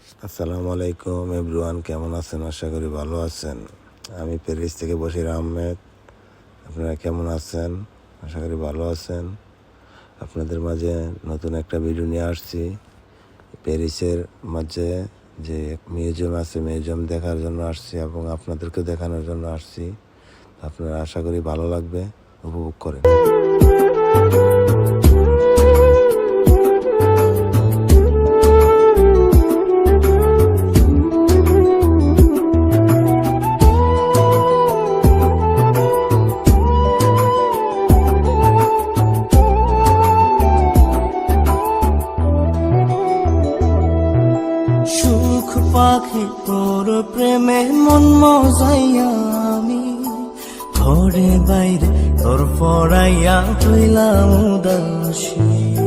আসসালামু আলাইকুম এভরিওয়ান, কেমন আছেন? আশা করি ভালো আছেন। আমি প্যারিস থেকে বশির আহমেদ। আপনারা কেমন আছেন? আশা করি ভালো আছেন। আপনাদের মাঝে নতুন একটা ভিডিও নিয়ে আসছি। প্যারিসের মাঝে যে মিউজিয়াম আছে, মিউজিয়াম দেখার জন্য আসছি এবং আপনাদেরকে দেখানোর জন্য আসছি। আপনারা আশা করি ভালো লাগবে, উপভোগ করেন। সুখ পাখি তোর প্রেমে মন মজাইয়া আমি ঘরে বাইরে তোর পড়াইয়া হইলাম উদাসী।